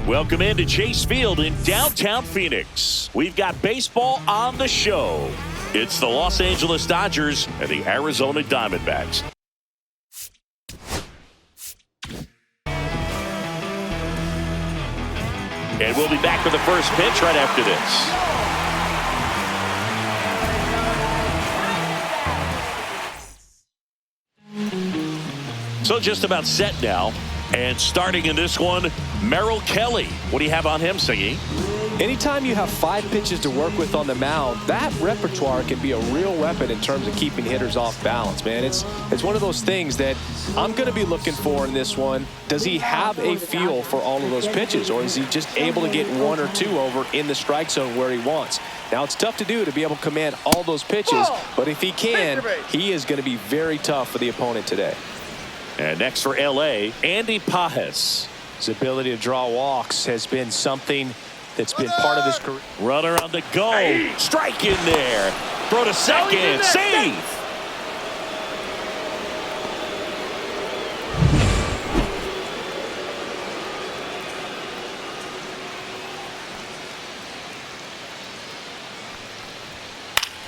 Welcome into Chase Field in downtown Phoenix. We've got baseball on the show. It's the Los Angeles Dodgers and the Arizona Diamondbacks. And we'll be back with the first pitch right after this. So just about set now. And starting in this one, Merrill Kelly. What do you have on him, Singy? Anytime you have 5 pitches to work with on the mound, that repertoire can be a real weapon in terms of keeping hitters off balance, man. It's one of those things that I'm going to be looking for in this one. Does he have a feel for all of those pitches, or is he just able to get 1 or 2 over in the strike zone where he wants? Now, it's tough to do to be able to command all those pitches, but if he can, he is going to be very tough for the opponent today. And next for L.A., Andy Pages. His ability to draw walks has been something that's been part of his career. Runner on the go. Hey. Strike in there. Throw to second. Save.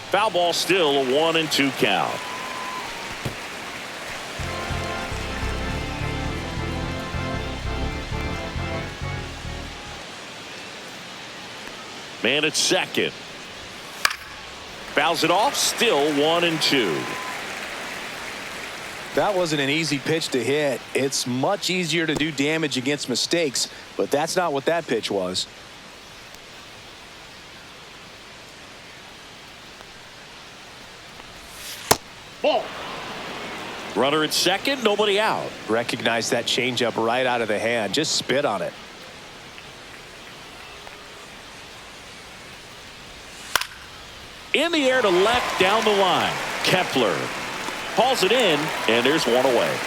Foul ball, still a 1-2 count. Man at second. Fouls it off, still 1-2. That wasn't an easy pitch to hit. It's much easier to do damage against mistakes, but that's not what that pitch was. Ball. Runner at second, nobody out. Recognize that changeup right out of the hand. Just spit on it. In the air to left, down the line. Kepler hauls it in, and there's one away.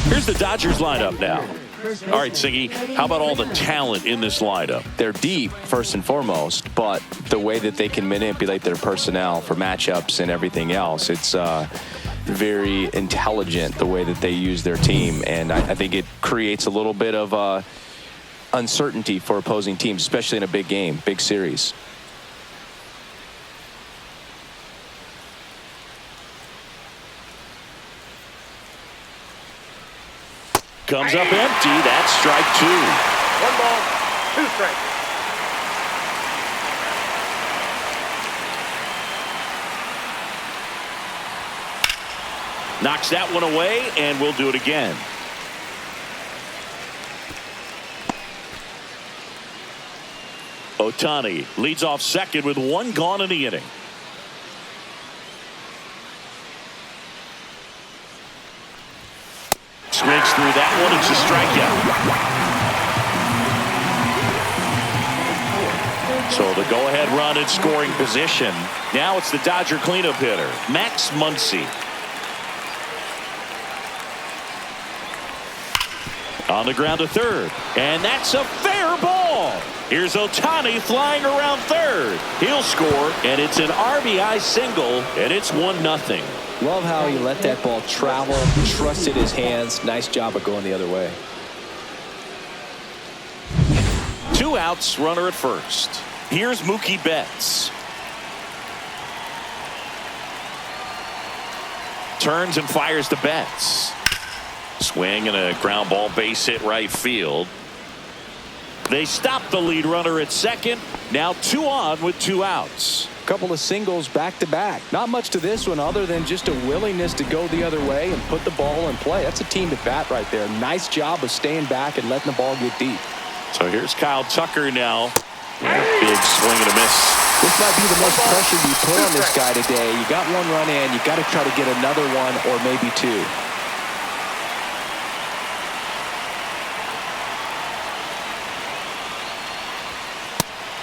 Here's the Dodgers lineup now. All right, Siggy, how about all the talent in this lineup? They're deep, first and foremost, but the way that they can manipulate their personnel for matchups and everything else, it's very intelligent the way that they use their team, and I think it creates a little bit of uncertainty for opposing teams, especially in a big game, big series. Comes up empty. That's strike 2. 1 ball, 2 strikes. Knocks that one away, and we'll do it again. Ohtani leads off second with 1 gone in the inning. Swings through that one. It's a strikeout. So the go-ahead run in scoring position. Now it's the Dodger cleanup hitter, Max Muncy. On the ground to third. And that's a fair ball. Here's Ohtani flying around third. He'll score, and it's an RBI single, and it's 1-0. Love how he let that ball travel, trusted his hands. Nice job of going the other way. 2 outs, runner at first. Here's Mookie Betts. Turns and fires to Betts. Swing and a ground ball, base hit right field. They stop the lead runner at second. Now 2 on with 2 outs. Couple of singles back to back. Not much to this one other than just a willingness to go the other way and put the ball in play. That's a team at bat right there. Nice job of staying back and letting the ball get deep. So here's Kyle Tucker now. Big swing and a miss. This might be the most pressure you put on this guy today. You got 1 run in. You got to try to get another one or maybe 2.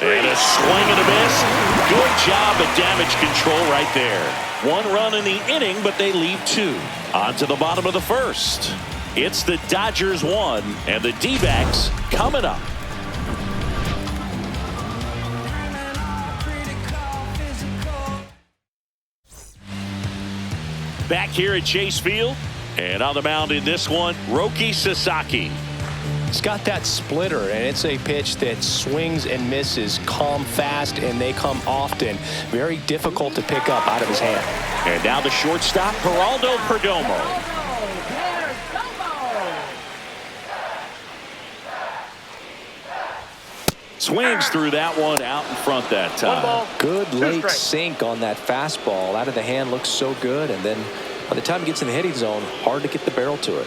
And a swing and a miss. Good job of damage control right there. 1 run in the inning, but they leave 2. On to the bottom of the first. It's the Dodgers 1 and the D-backs coming up. Back here at Chase Field, And on the mound in this one, Roki Sasaki. It's got that splitter, and it's a pitch that swings and misses, come fast, and they come often. Very difficult to pick up out of his hand. And now the shortstop, Geraldo Perdomo. Swings through that one out in front that time. Good late sink on that fastball. Out of the hand looks so good, and then by the time it gets in the hitting zone, hard to get the barrel to it.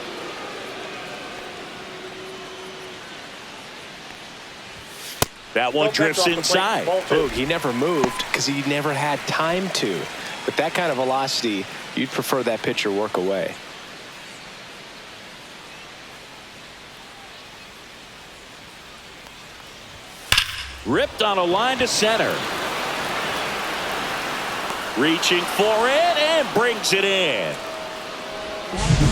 That one drifts inside. Boog, he never moved because he never had time to. But that kind of velocity, you'd prefer that pitcher work away. Ripped on a line to center. Reaching for it and brings it in.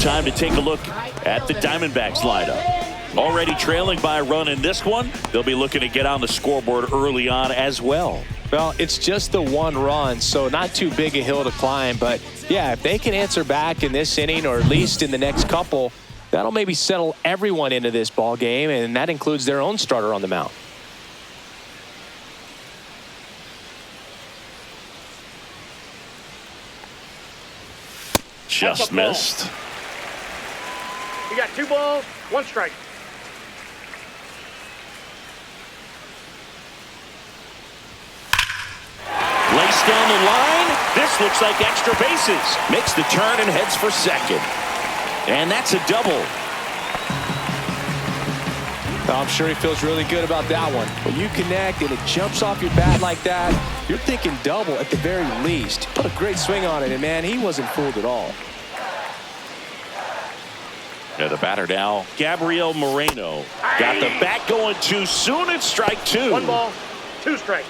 Time to take a look at the Diamondbacks lineup. Already trailing by a run in this one. They'll be looking to get on the scoreboard early on as well. Well, it's just the one run, so not too big a hill to climb. But, yeah, if they can answer back in this inning or at least in the next couple, that'll maybe settle everyone into this ball game, and that includes their own starter on the mound. Just missed. You got 2 balls, 1 strike. Laced down the line. This looks like extra bases. Makes the turn and heads for second. And that's a double. I'm sure he feels really good about that one. When you connect and it jumps off your bat like that, you're thinking double at the very least. Put a great swing on it, and, man, he wasn't fooled at all. Yeah, the batter now, Gabriel Moreno. Got the bat going too soon. It's strike 2. 1 ball, 2 strikes.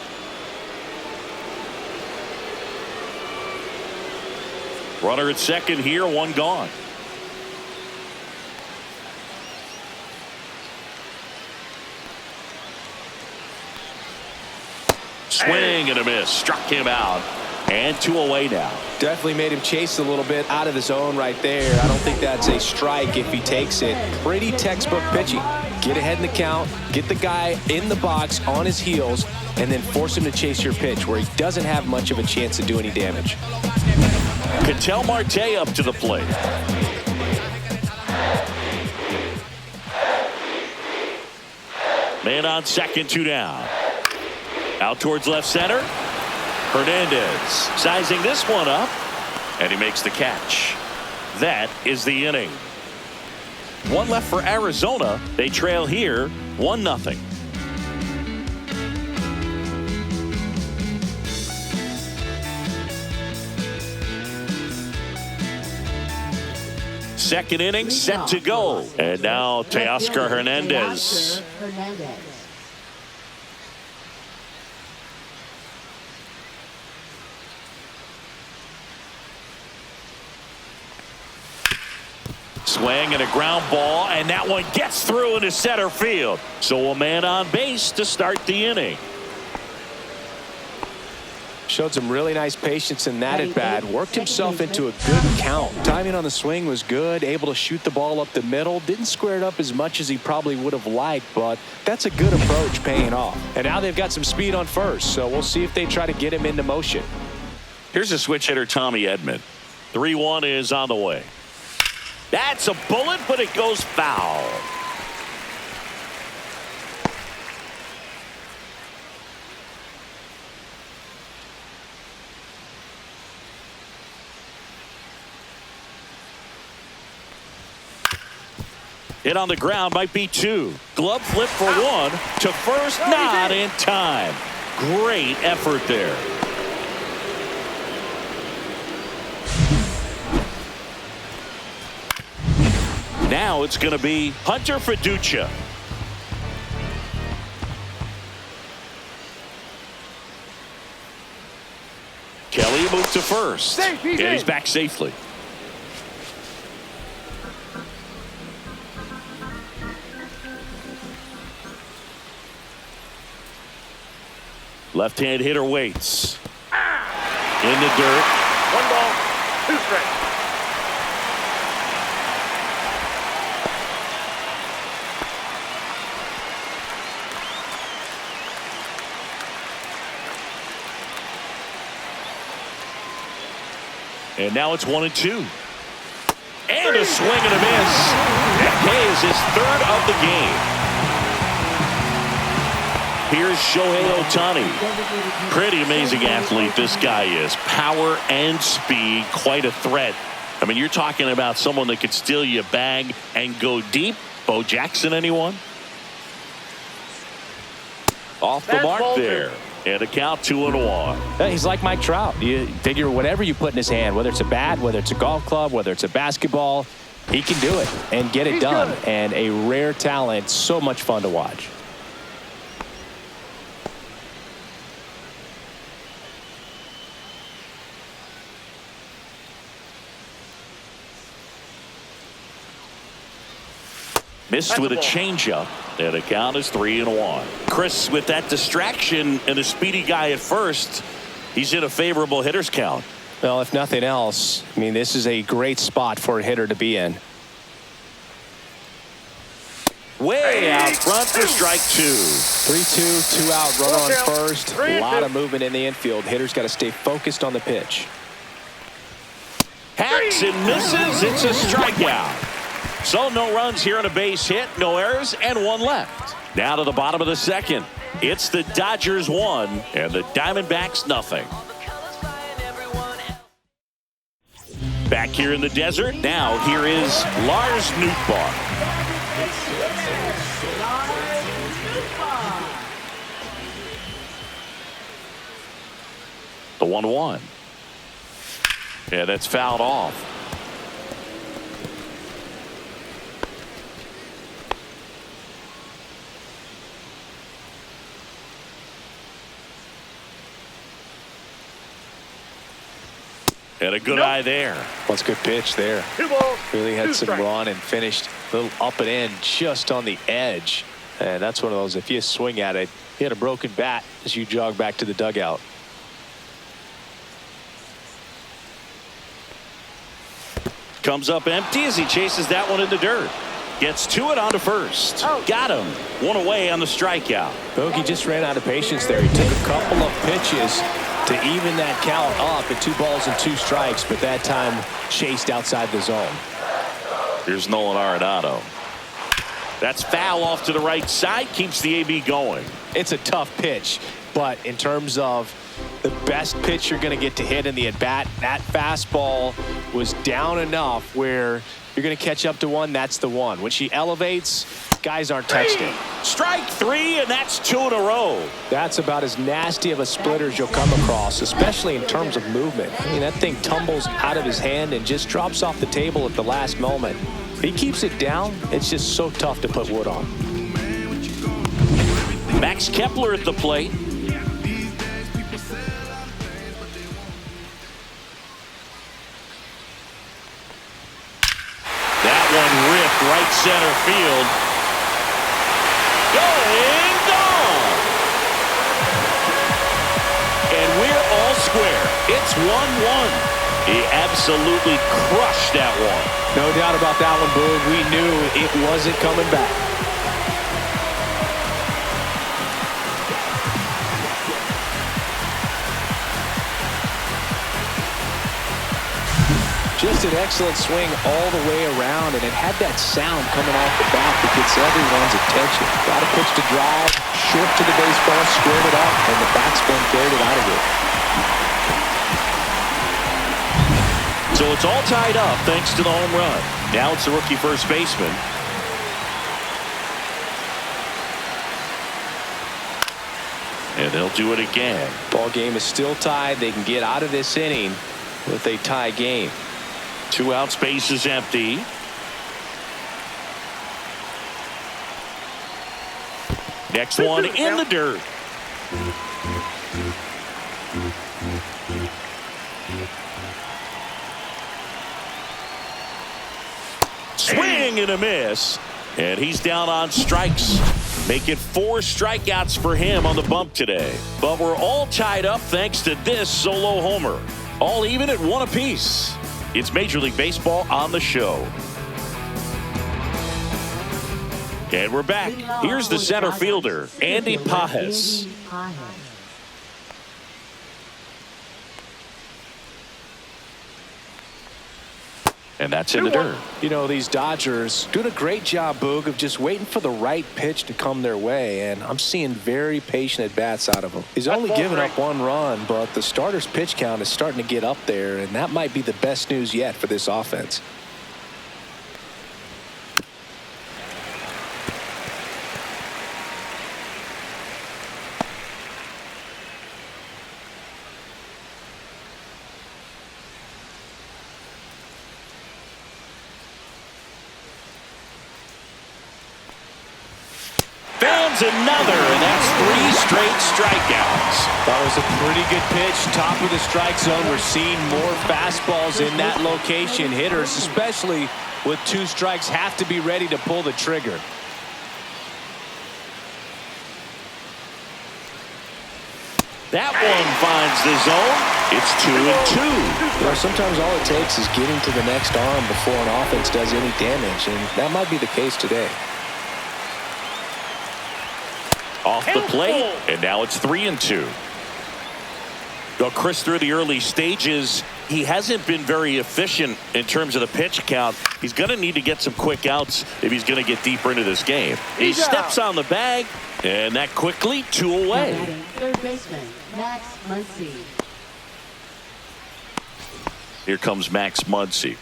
Runner at second here, 1 gone. Swing and a miss. Struck him out. And 2 away now. Definitely made him chase a little bit out of the zone right there. I don't think that's a strike if he takes it. Pretty textbook pitching. Get ahead in the count, get the guy in the box on his heels, and then force him to chase your pitch where he doesn't have much of a chance to do any damage. Ketel Marte up to the plate. Man on second, 2 down. Out towards left center. Hernandez sizing this one up, and he makes the catch. That is the inning. 1 left for Arizona. They trail here 1-0. Second inning set to go. And now Teoscar Hernandez. Swing and a ground ball, and that one gets through into center field. So a man on base to start the inning. Showed some really nice patience in that at bat. Worked himself into a good count. Timing on the swing was good. Able to shoot the ball up the middle. Didn't square it up as much as he probably would have liked, but that's a good approach paying off. And now they've got some speed on first, so we'll see if they try to get him into motion. Here's a switch hitter, Tommy Edman. 3-1 is on the way. That's a bullet, but it goes foul. Hit on the ground, might be 2. Glove flip for 1 to first, not in time. Great effort there. Now it's going to be Hunter Fiducia. Kelly moved to first, and he's back safely. Left-hand hitter waits. In the dirt. 1 ball, 2 strikes. And now it's 1-2. And a swing and a miss. That pays his third of the game. Here's Shohei Ohtani. Pretty amazing athlete this guy is. Power and speed, quite a threat. I mean, you're talking about someone that could steal you a bag and go deep. Bo Jackson, anyone? Off the mark there. And a count 2-1. He's like Mike Trout. You figure whatever you put in his hand, whether it's a bat, whether it's a golf club, whether it's a basketball, he can do it and get it done. And a rare talent, so much fun to watch. Missed with a changeup. And the count is 3-1. Chris, with that distraction and a speedy guy at first, he's in a favorable hitter's count. Well, if nothing else, I mean, this is a great spot for a hitter to be in. Way out front for strike 2. 3-2, 2 out, runner on first. A lot of movement in the infield. Hitter's got to stay focused on the pitch. Hacks and misses. It's a strikeout. So no runs here on a base hit, no errors, and 1 left. Now to the bottom of the second. It's the Dodgers 1 and the Diamondbacks nothing. Back here in the desert, now here is Lars Nootbaar. The 1-1. And that's fouled off. And a good eye there. That's a good pitch there. 2 balls. Really had 2 some strikes. run and finished a little up and in just on the edge. And that's one of those, if you swing at it, you had a broken bat as you jog back to the dugout. Comes up empty as he chases that one in the dirt. Gets to it onto first. Got him. 1 away on the strikeout. Bogey just ran out of patience there. He took a couple of pitches to even that count up at 2 balls and 2 strikes, but that time chased outside the zone. Here's Nolan Arenado. That's foul off to the right side. Keeps the AB going. It's a tough pitch, but in terms of the best pitch you're going to get to hit in the at-bat, that fastball was down enough where you're going to catch up to one. That's the one. When she elevates, guys aren't touched it. Strike 3, and that's 2 in a row. That's about as nasty of a splitter as you'll come across, especially in terms of movement. I mean, that thing tumbles out of his hand and just drops off the table at the last moment. If he keeps it down, it's just so tough to put wood on. Max Kepler at the plate. That one ripped right center field. Going gone. And we're all square. It's 1-1. He absolutely crushed that one. No doubt about that one, Boog. We knew it wasn't coming back. Just an excellent swing all the way around, and it had that sound coming off the bat that gets everyone's attention. Got a pitch to drive, short to the baseball, squared it up, and the batsman carried it out of it. So it's all tied up thanks to the home run. Now it's the rookie first baseman. And they'll do it again. Ball game is still tied. They can get out of this inning with a tie game. 2 out, space is empty. Next one in the dirt. Swing and a miss. And he's down on strikes. Make it 4 strikeouts for him on the bump today. But we're all tied up thanks to this solo homer. All even at 1 apiece. It's Major League Baseball on the show. And we're back. Here's the center fielder, Andy Pajes. And that's in the dirt. You know, these Dodgers doing a great job, Boog, of just waiting for the right pitch to come their way, and I'm seeing very patient at-bats out of him. He's only given up 1 run, but the starter's pitch count is starting to get up there, and that might be the best news yet for this offense. Another, and that's 3 straight strikeouts. That was a pretty good pitch. Top of the strike zone. We're seeing more fastballs in that location. Hitters, especially with 2 strikes, have to be ready to pull the trigger. That one finds the zone. It's 2-2. You know, sometimes all it takes is getting to the next arm before an offense does any damage, and that might be the case today. Off the plate, and now it's 3-2. Well, Chris, through the early stages, he hasn't been very efficient in terms of the pitch count. He's going to need to get some quick outs if he's going to get deeper into this game. He steps on the bag, and that quickly 2 away. Third baseman, Max Muncy. Here comes Max Muncy.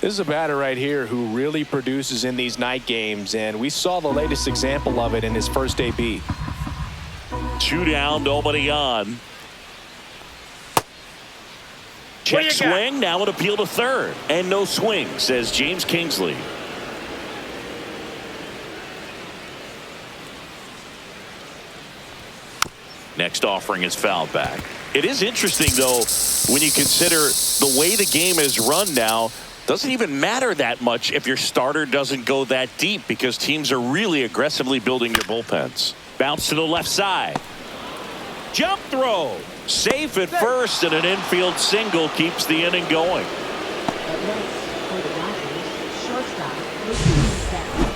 This is a batter right here who really produces in these night games, and we saw the latest example of it in his first AB. 2 down, nobody on. Check swing, now an appeal to third. And no swing, says James Kingsley. Next offering is fouled back. It is interesting, though, when you consider the way the game is run now. Doesn't even matter that much if your starter doesn't go that deep, because teams are really aggressively building their bullpens. Bounce to the left side. Jump throw. Safe at first, and an infield single keeps the inning going. Up next for the Dodgers, shortstop, Mookie Betts.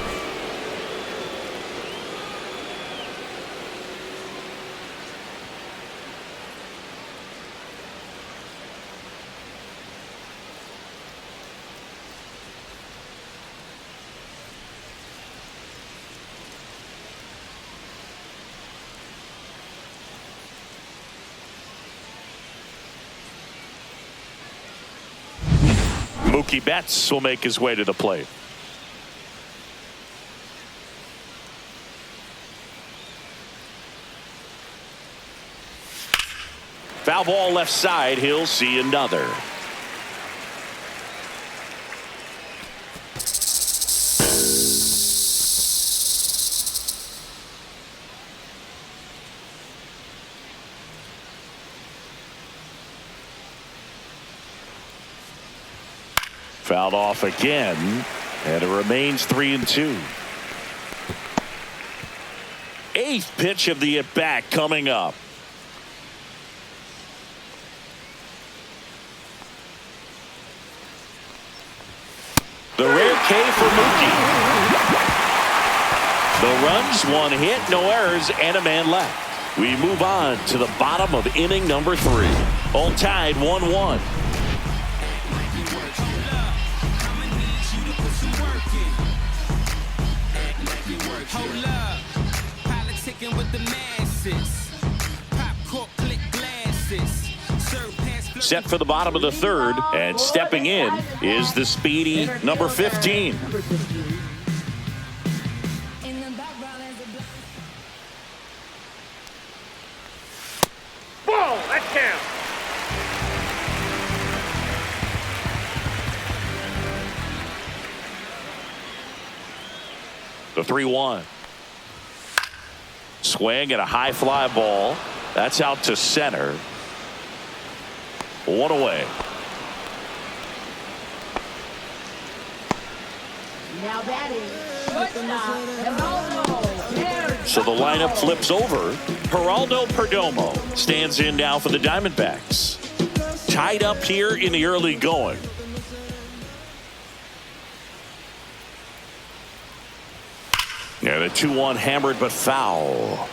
Mookie Betts will make his way to the plate. Foul ball left side. He'll see another. Fouled off again, and it remains 3-2. 8th pitch of the at-bat coming up. The rare K for Mookie. The runs, 1 hit, no errors, and a man left. We move on to the bottom of inning number 3. All tied 1-1. Hold up, politicking with the masses. Pop cork, click glasses. Set for the bottom of the 3rd, and stepping in is the speedy number 15. Ball, that counts. The 3-1. Swing and a high fly ball. That's out to center. 1 away. Now batting, shortstop, Geraldo. So the lineup flips over. Geraldo Perdomo stands in now for the Diamondbacks. Tied up here in the early going. And a 2-1 hammered but foul.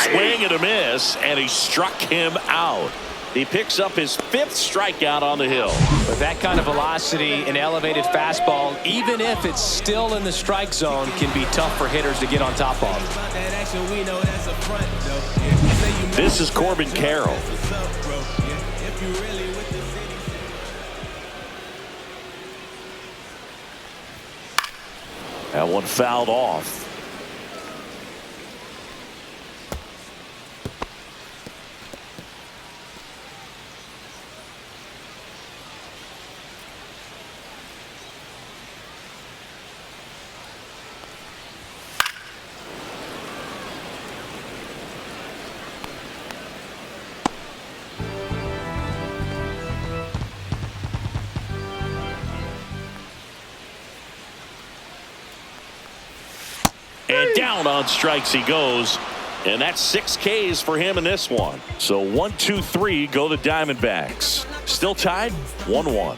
Swing and a miss, and he struck him out. He picks up his 5th strikeout on the hill. With that kind of velocity, an elevated fastball, even if it's still in the strike zone, can be tough for hitters to get on top of. This is Corbin Carroll. That one fouled off. And down on strikes he goes. And that's 6 Ks for him in this one. So 1, 2, 3 go the Diamondbacks. Still tied 1-1.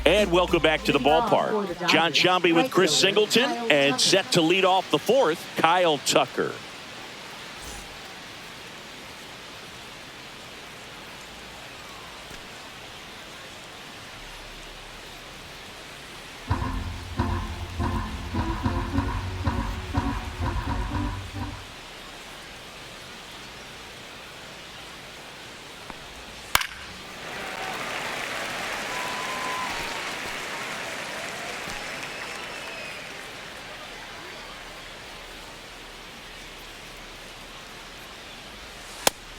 And welcome back to the ballpark. John Sciambi with Chris Singleton, and set to lead off the 4th, Kyle Tucker.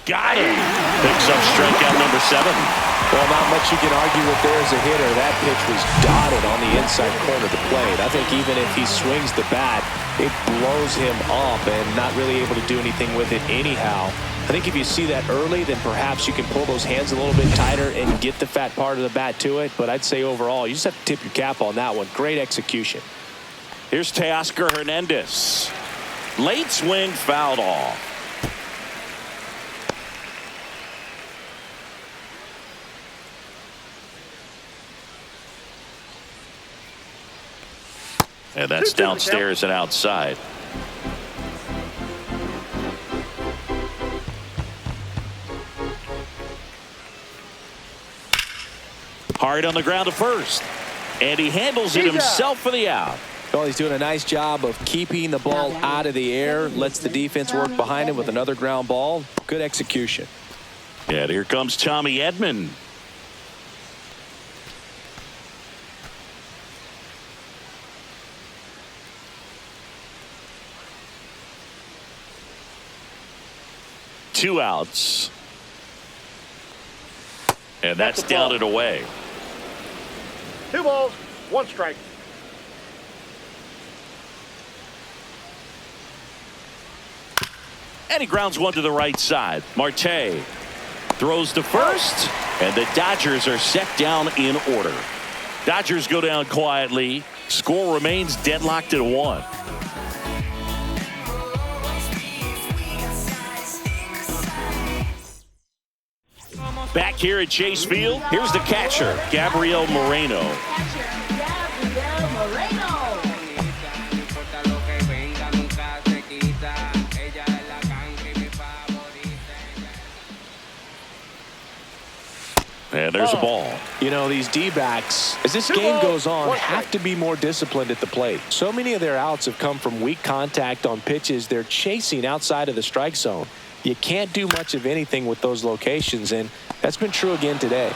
Got him. Picks up strikeout number 7. Well, not much you can argue with there as a hitter. That pitch was dotted on the inside corner of the plate. I think even if he swings the bat, it blows him up and not really able to do anything with it anyhow. I think if you see that early, then perhaps you can pull those hands a little bit tighter and get the fat part of the bat to it. But I'd say overall, you just have to tip your cap on that one. Great execution. Here's Teoscar Hernandez. Late swing fouled off. And that's downstairs and outside. Hard on the ground to first. And he handles it himself for the out. Well, he's doing a nice job of keeping the ball out of the air. Lets the defense work behind him with another ground ball. Good execution. And here comes Tommy Edman. Two outs. And that's down and away. 2 balls, 1 strike. And he grounds one to the right side. Marte throws to first, and the Dodgers are set down in order. Dodgers go down quietly. Score remains deadlocked at 1. Back here at Chase Field, here's the catcher, Gabriel Moreno. And there's a ball. You know, these D-backs, as this game goes on, have to be more disciplined at the plate. So many of their outs have come from weak contact on pitches they're chasing outside of the strike zone. You can't do much of anything with those locations, and that's been true again today.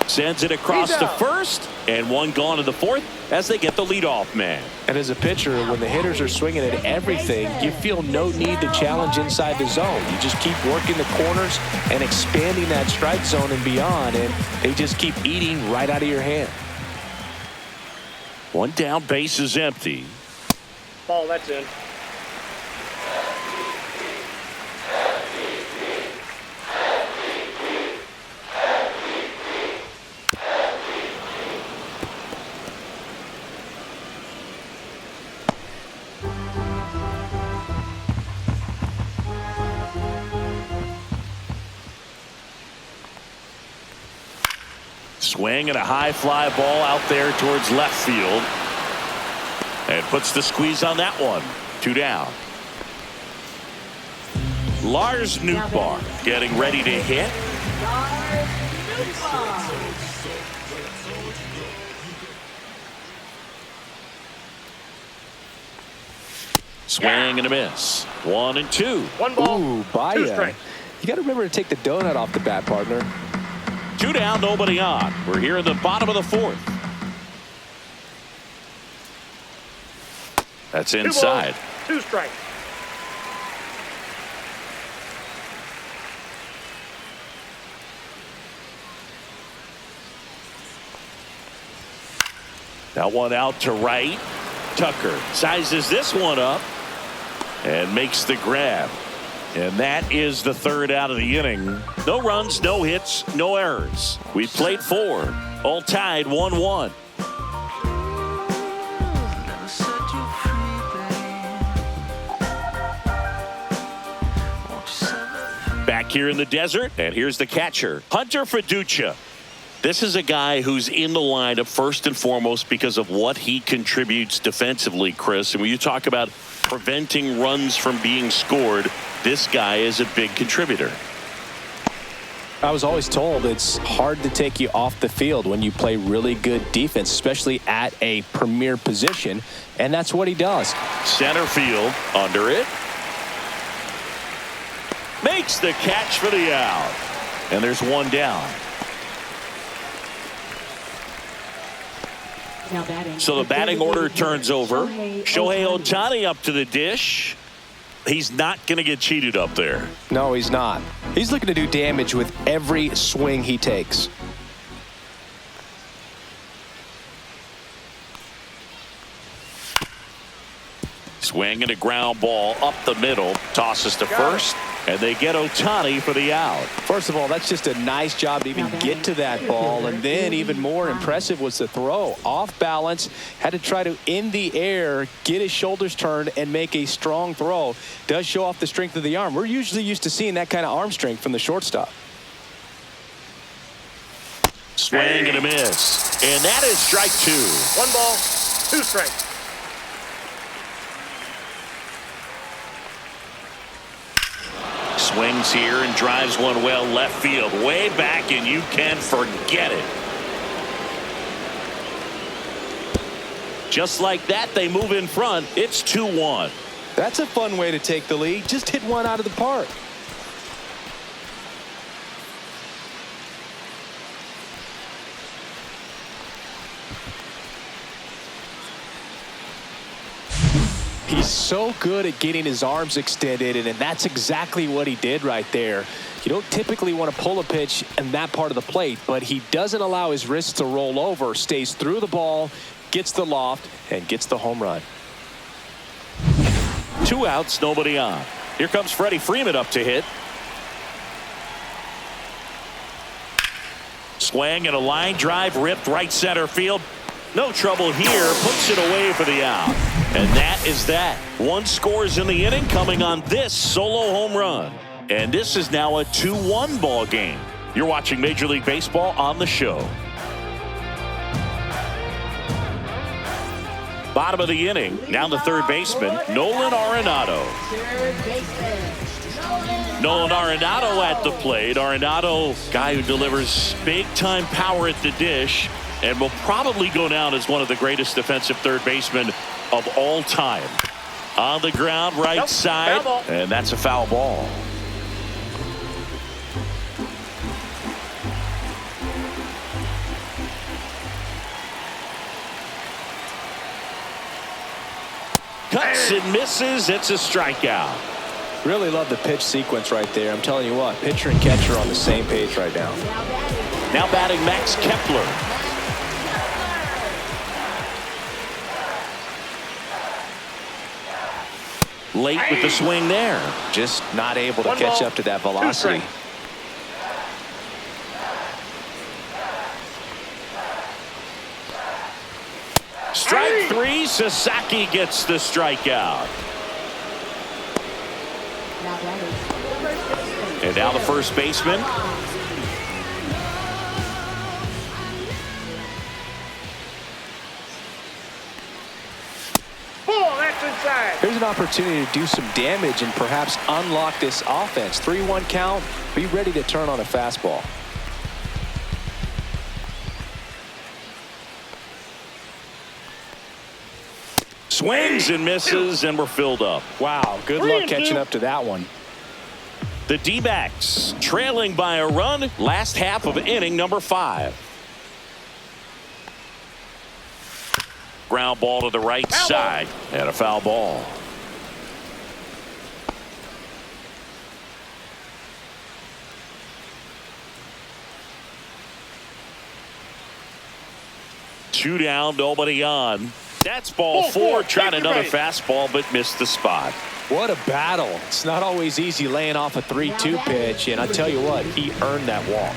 Sends it across to first, and one gone to the 4th as they get the leadoff man. And as a pitcher, when the hitters are swinging at everything, you feel no need to challenge inside the zone. You just keep working the corners and expanding that strike zone and beyond, and they just keep eating right out of your hand. One down, base is empty. Ball, that's in. Swing and a high fly ball out there towards left field. And puts the squeeze on that one. 2 down. Lars Nootbaar getting ready to hit. Swing and a miss. 1 and 2. 1 ball. Ooh, 2 Baya. strikes. You got to remember to take the donut off the bat, partner. 2 down, nobody on. We're here in the bottom of the 4th. That's 2 balls, inside. 2 strikes. That one out to right. Tucker sizes this one up and makes the grab. And that is the 3rd out of the inning. No runs, no hits, no errors. We played 4. All tied 1-1. Back here in the desert, and here's the catcher, Hunter Fiducia. This is a guy who's in the lineup first and foremost because of what he contributes defensively, Chris. And when you talk about preventing runs from being scored, this guy is a big contributor. I was always told it's hard to take you off the field when you play really good defense, especially at a premier position, and that's what he does. Center field, under it. Makes the catch for the out. And there's 1 down. Now batting. So the batting order turns over. Shohei Ohtani up to the dish. He's not going to get cheated up there. No, he's not. He's looking to do damage with every swing he takes. Swing and a ground ball up the middle. Tosses to first. And they get Ohtani for the out. First of all, that's just a nice job to even get to that ball. And then even more impressive was the throw. Off balance, had to try to, in the air, get his shoulders turned and make a strong throw. Does show off the strength of the arm. We're usually used to seeing that kind of arm strength from the shortstop. Swing and a miss. And that is strike 2. 1 ball, 2 strikes. Swings here and drives one well left field. Way back, and you can forget it. Just like that, they move in front. It's 2-1. That's a fun way to take the lead. Just hit one out of the park. He's so good at getting his arms extended, and that's exactly what he did right there. You don't typically want to pull a pitch in that part of the plate, but he doesn't allow his wrists to roll over, stays through the ball, gets the loft, and gets the home run. 2 outs, nobody on. Here comes Freddie Freeman up to hit. Swing and a line drive ripped right center field. No trouble here. Puts it away for the out. And that is that. 1 scores in the inning coming on this solo home run. And this is now a 2-1 ball game. You're watching Major League Baseball on the show. Bottom of the inning. Now the third baseman, Nolan Arenado. Nolan Arenado at the plate. Arenado, guy who delivers big-time power at the dish and will probably go down as one of the greatest defensive third basemen of all time. On the ground, right side, and that's a foul ball. Cuts and misses. It's a strikeout. Really love the pitch sequence right there. I'm telling you what, pitcher and catcher are on the same page right now. Now batting Max Kepler. Late with the swing there. Just not able to 1 catch ball, up to that 2 velocity. strikes. Strike 3. Sasaki gets the strikeout. And now the first baseman. inside. Here's an opportunity to do some damage and perhaps unlock this offense. 3-1 count. Be ready to turn on a fastball. Swings and misses, and we're filled up. Wow, good luck catching up to that one. The D-backs trailing by a run. Last half of inning number 5. Ground ball to the right side. And a foul ball. Two down, nobody on. That's ball 4. Tried another fastball, but missed the spot. What a battle. It's not always easy laying off a 3-2 pitch, and I tell you what, he earned that walk.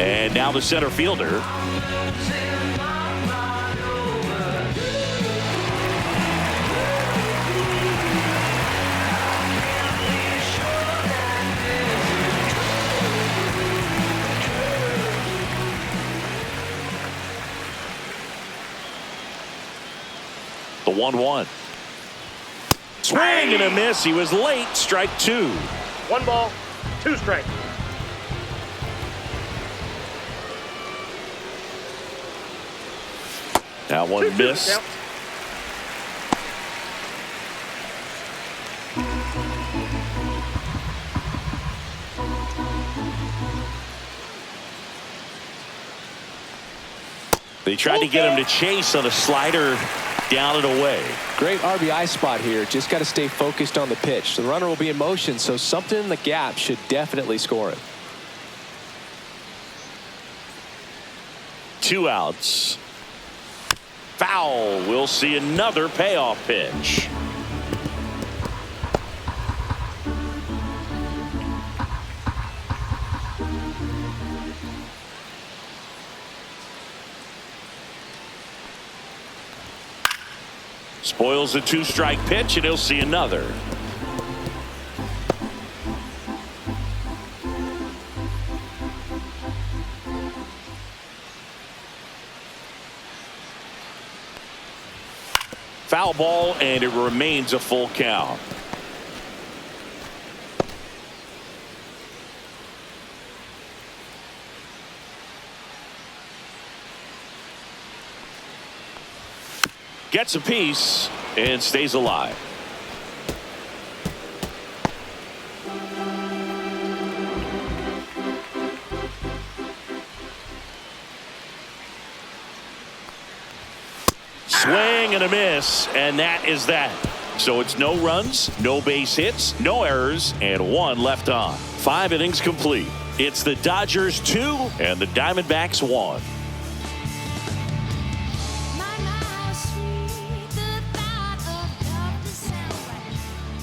And now the center fielder. The 1-1. Swing and a miss. He was late. Strike 2. 1 ball, 2 strikes. That one missed. They tried to get him to chase on a slider down and away. Great RBI spot here. Just got to stay focused on the pitch. The runner will be in motion, so something in the gap should definitely score it. 2 outs. Foul. We'll see another payoff pitch. Spoils a 2-strike pitch, and he'll see another. Foul ball, and it remains a full count. Gets a piece and stays alive. Swing and a miss, and that is that. So it's no runs, no base hits, no errors, and 1 left on. 5 innings complete. It's the Dodgers 2 and the Diamondbacks 1.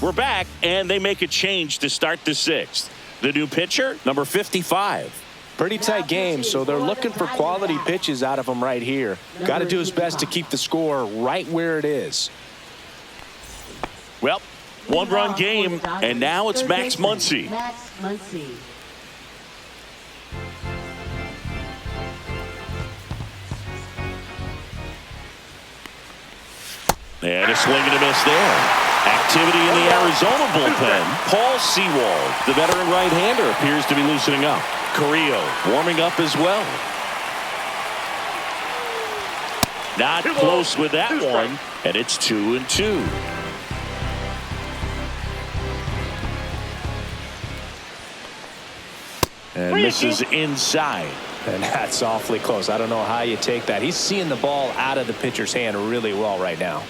We're back, and they make a change to start the 6th. The new pitcher, number 55. Pretty tight game, so they're looking for quality pitches out of him right here. Got to do his best to keep the score right where it is. Well, 1-run game, and now it's Max Muncy. And a swing and a miss there. Activity in the Arizona bullpen. Paul Sewald, the veteran right-hander, appears to be loosening up. Carrillo warming up as well. Not close with that one, and it's 2-2. And misses inside. And that's awfully close. I don't know how you take that. He's seeing the ball out of the pitcher's hand really well right now.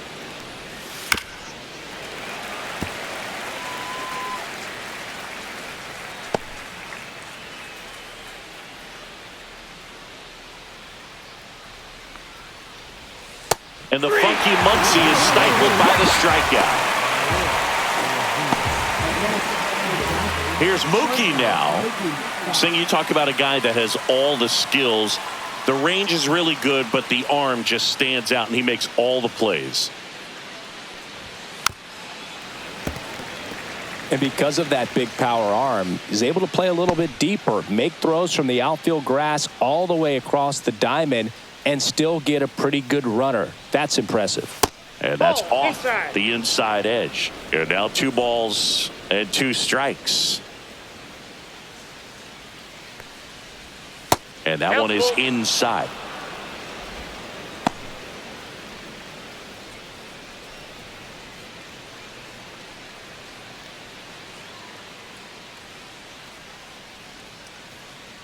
And the funky Muncy is stifled by the strikeout. Here's Mookie now. Sing, you talk about a guy that has all the skills. The range is really good, but the arm just stands out, and he makes all the plays. And because of that big power arm, he's able to play a little bit deeper, make throws from the outfield grass all the way across the diamond, and still get a pretty good runner. That's impressive. And that's Ball, off inside. the inside edge. And now 2 balls and 2 strikes. And that one is inside.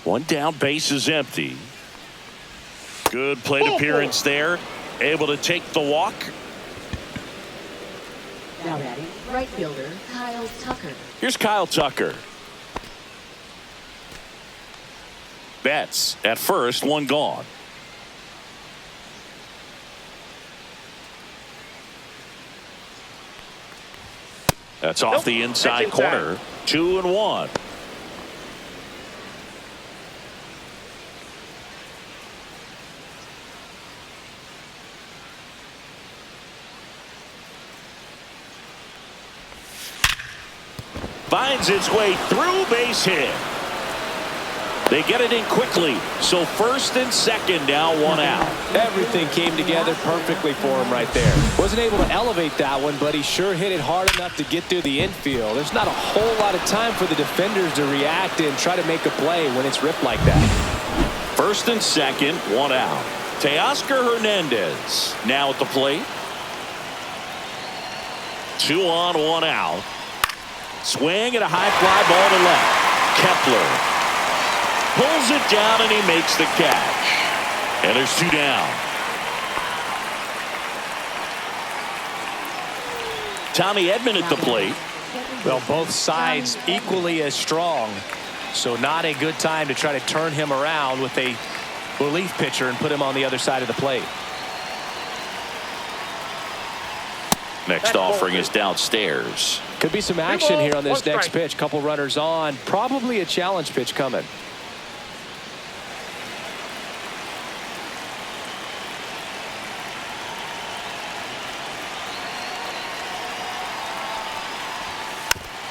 One down, base is empty. Good plate appearance there. Able to take the walk. Now batting, right fielder Kyle Tucker. Here's Kyle Tucker. Betts at first, 1 gone. That's off the inside corner. 2-1. Finds its way through, base hit. They get it in quickly. So first and second, now 1 out. Everything came together perfectly for him right there. Wasn't able to elevate that one, but he sure hit it hard enough to get through the infield. There's not a whole lot of time for the defenders to react and try to make a play when it's ripped like that. First and second, 1 out. Teoscar Hernandez now at the plate. 2 on, 1 out. Swing and a high fly ball to left. Kepler pulls it down and he makes the catch. And there's 2 down. Tommy Edman at the plate. Well, both sides equally as strong. So not a good time to try to turn him around with a relief pitcher and put him on the other side of the plate. Next offering is downstairs. Could be some action here on this next pitch. Couple runners on. Probably a challenge pitch coming.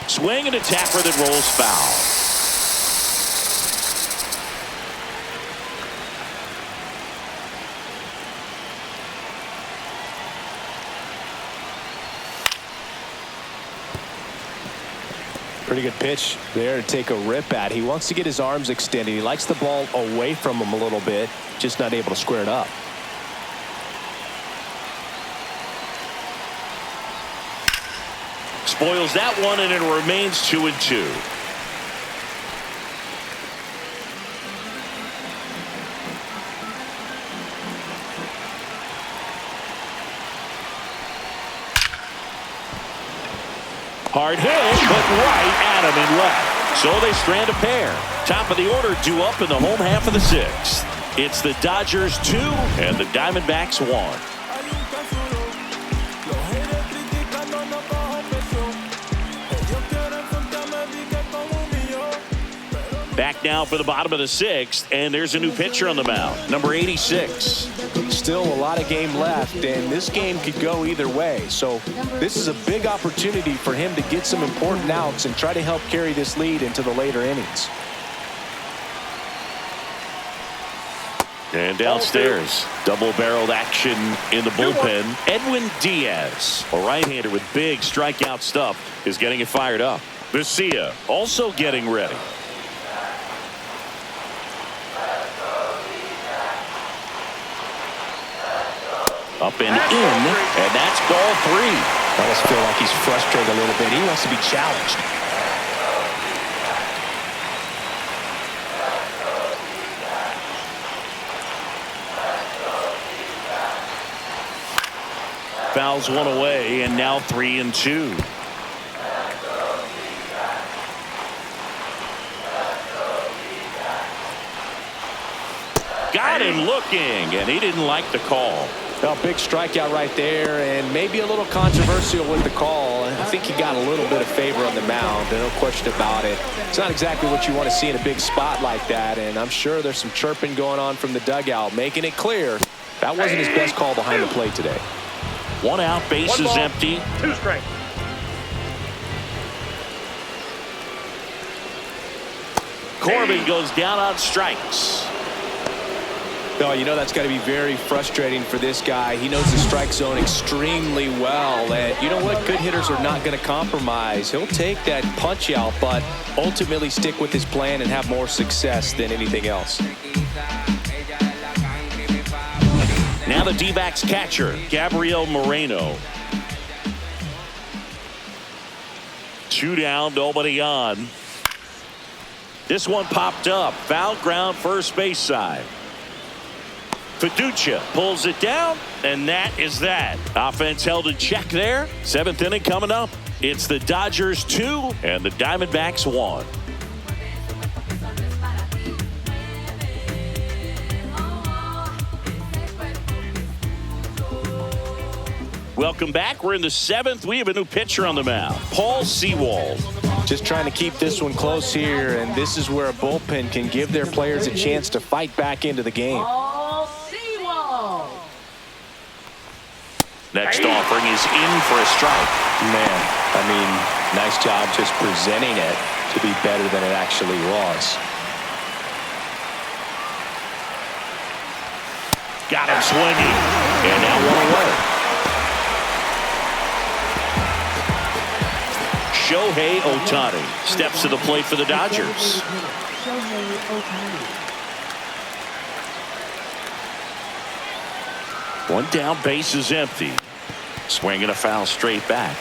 Swing and a tapper that rolls foul. Pretty good pitch there to take a rip at. He wants to get his arms extended. He likes the ball away from him a little bit, just not able to square it up. Spoils that one, and it remains 2-2. Hard hit, but right at him and left. So they strand a pair. Top of the order due up in the home half of the 6th. It's the Dodgers 2 and the Diamondbacks 1. Back now for the bottom of the 6th, and there's a new pitcher on the mound, number 86. Still a lot of game left, and this game could go either way. So this is a big opportunity for him to get some important outs and try to help carry this lead into the later innings. And downstairs, double-barreled action in the bullpen. Edwin Diaz, a right-hander with big strikeout stuff, is getting it fired up. Vesia also getting ready. Up and in, and that's ball 3. I almost feel like he's frustrated a little bit. He wants to be challenged. Fouls one away, and now 3-2. Got him looking, and he didn't like the call. Well, big strikeout right there, and maybe a little controversial with the call. I think he got a little bit of favor on the mound, no question about it. It's not exactly what you want to see in a big spot like that, and I'm sure there's some chirping going on from the dugout, making it clear that wasn't his best call behind the plate today. 1 out, base is empty. 2 strikes. Corbin goes down on strikes. No, you know that's got to be very frustrating for this guy. He knows the strike zone extremely well. And you know what? Good hitters are not going to compromise. He'll take that punch out, but ultimately stick with his plan and have more success than anything else. Now the D-backs catcher, Gabriel Moreno. 2 down, nobody on. This one popped up. Foul ground, first base side. Fiducia pulls it down, and that is that. Offense held in check there. 7th inning coming up. It's the Dodgers 2 and the Diamondbacks 1. Welcome back. We're in the 7th. We have a new pitcher on the mound, Paul Sewald. Just trying to keep this one close here, and this is where a bullpen can give their players a chance to fight back into the game. Next offering is in for a strike. Man, I mean, nice job just presenting it to be better than it actually was. Got him swinging, and now 1 away. Shohei Ohtani steps to the plate for the Dodgers. One down, base is empty. Swinging a foul straight back.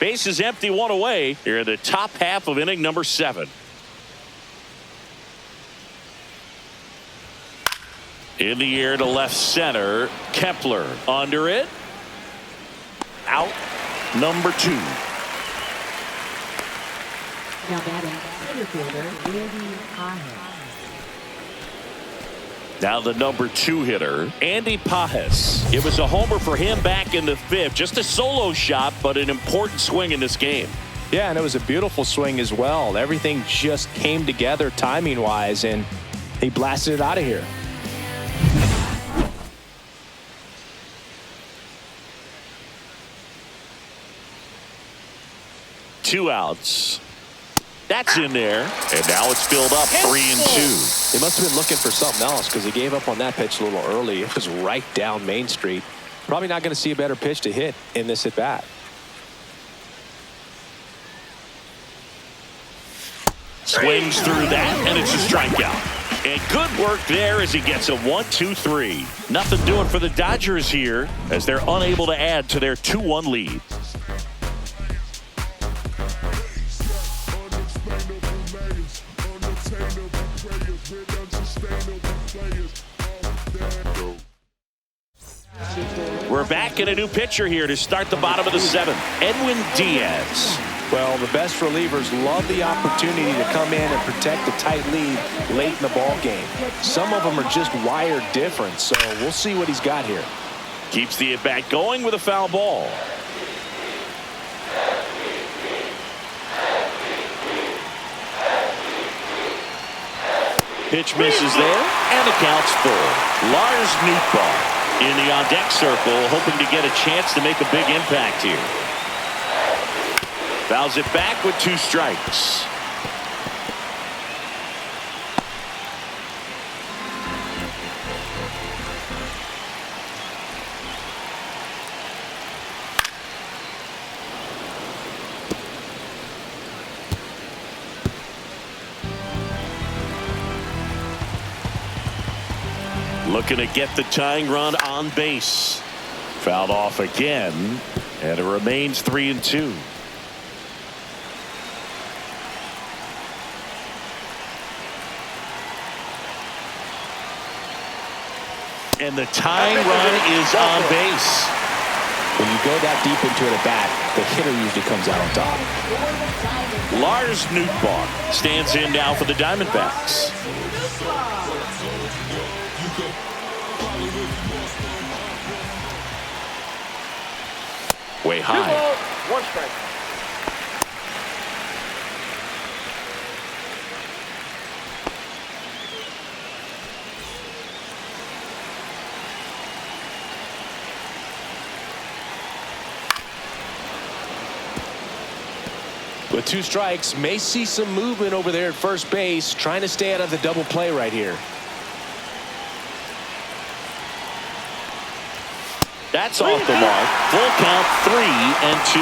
Base is empty, 1 away. Here in the top half of inning number 7. In the air to left center. Kepler under it. Out. Number 2. Now batting, center fielder, Andy Pajes. Now the number 2 hitter, Andy Pajes. It was a homer for him back in the 5th. Just a solo shot, but an important swing in this game. Yeah, and it was a beautiful swing as well. Everything just came together timing-wise, and he blasted it out of here. Two outs. That's in there, and now it's filled up 3-2. He must have been looking for something else because he gave up on that pitch a little early. It was right down Main Street. Probably not going to see a better pitch to hit in this at bat. Swings through that, and it's a strikeout. And good work there as he gets a 1-2-3. Nothing doing for the Dodgers here as they're unable to add to their 2-1 lead. We're back in a new pitcher here to start the bottom of the 7th. Edwin Diaz. Well, the best relievers love the opportunity to come in and protect a tight lead late in the ball game. Some of them are just wired different, so we'll see what he's got here. Keeps the at-bat going with a foul ball. Pitch misses there, and the count's full. Lars Nootbaar in the on-deck circle, hoping to get a chance to make a big impact here. Fouls it back with 2 strikes. Looking to get the tying run on base. Fouled off again, and it remains 3-2. And the tying run is on base. When you go that deep into it at bat, the hitter usually comes out on top. Lars Nootbaar stands in now for the Diamondbacks. Way high. 2 balls, 1 strike. With 2 strikes, may see some movement over there at first base, trying to stay out of the double play right here. That's off the mark. Full count, 3-2.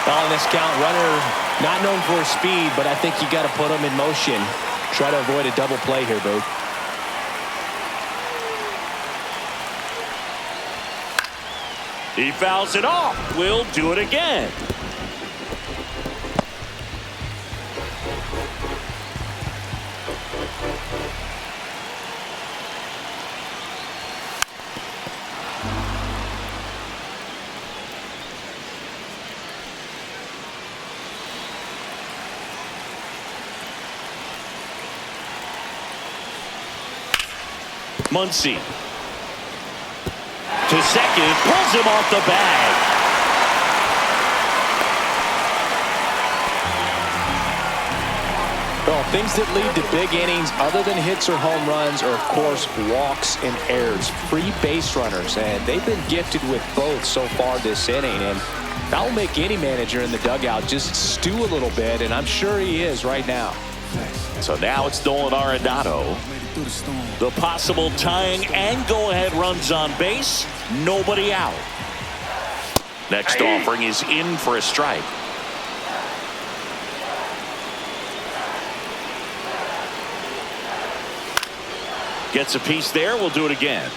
On this count, runner not known for his speed, but I think you got to put him in motion. Try to avoid a double play here, Boog. He fouls it off. We'll do it again. Muncy to second, pulls him off the bag. Well, things that lead to big innings other than hits or home runs are, of course, walks and errors, free base runners, and they've been gifted with both so far this inning, and that will make any manager in the dugout just stew a little bit, and I'm sure he is right now. So now it's Nolan Arenado. The possible tying and go-ahead runs on base. Nobody out. Next offering is in for a strike. Gets a piece there. We'll do it again.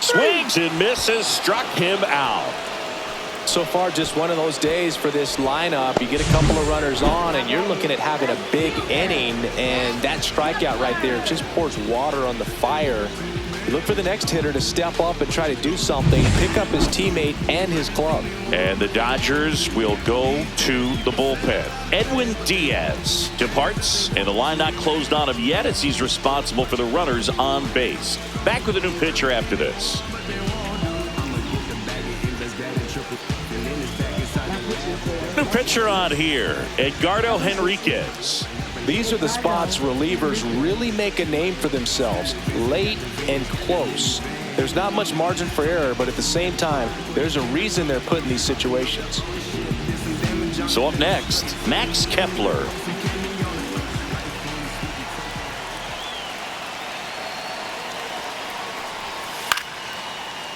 Swings and misses, struck him out. So far, just one of those days for this lineup. You get a couple of runners on, and you're looking at having a big inning, and that strikeout right there just pours water on the fire. You look for the next hitter to step up and try to do something, pick up his teammate and his club. And the Dodgers will go to the bullpen. Edwin Diaz departs, and the line not closed on him yet as he's responsible for the runners on base. Back with a new pitcher after this. New pitcher on here, Edgardo Henriquez. These are the spots relievers really make a name for themselves, late and close. There's not much margin for error, but at the same time, there's a reason they're put in these situations. So up next, Max Kepler.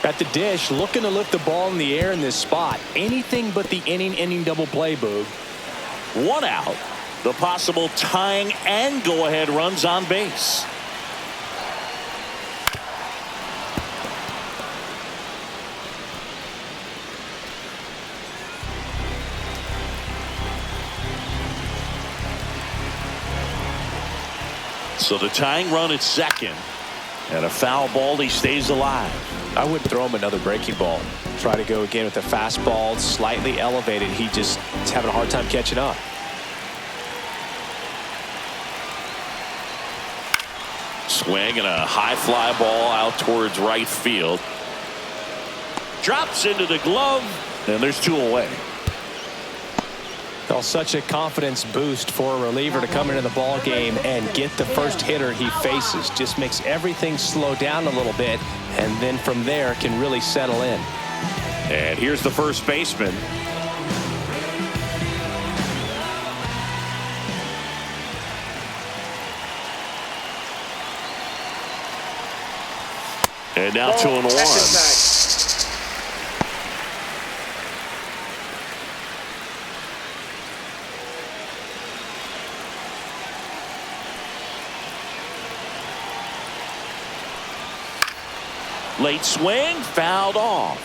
At the dish, looking to lift the ball in the air in this spot. Anything but the inning double play, Boog. 1 out. The possible tying and go-ahead runs on base. So the tying run at second, and a foul ball. He stays alive. I wouldn't throw him another breaking ball. Try to go again with the fastball, slightly elevated. He just is having a hard time catching up. Swing and a high fly ball out towards right field. Drops into the glove, and there's 2 away. Well, such a confidence boost for a reliever to come into the ball game and get the first hitter he faces. Just makes everything slow down a little bit, and then from there can really settle in. And here's the first baseman. And now 2-1. Late swing, fouled off.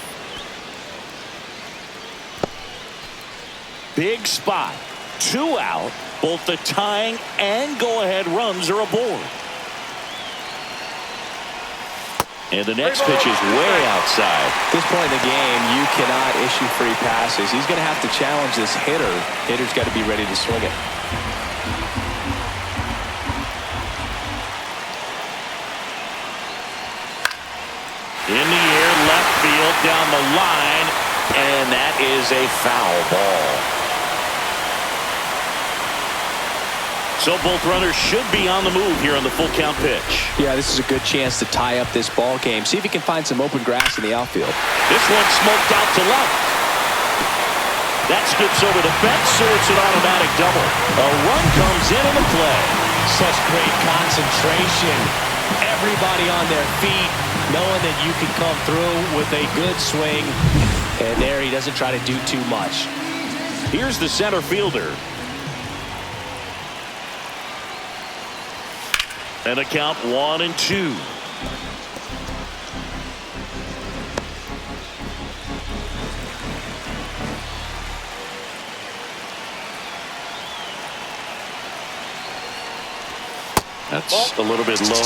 Big spot. 2 out. Both the tying and go-ahead runs are aboard. And the next pitch is way outside. At this point in the game, you cannot issue free passes. He's going to have to challenge this hitter. Hitter's got to be ready to swing it. In the air, left field, down the line, and that is a foul ball. So both runners should be on the move here on the full count pitch. Yeah, this is a good chance to tie up this ball game. See if he can find some open grass in the outfield. This one smoked out to left. That skips over the fence, so it's an automatic double. A run comes in the play. Such great concentration. Everybody on their feet, knowing that you can come through with a good swing. And there he doesn't try to do too much. Here's the center fielder. And a count 1-2. That's a little bit low.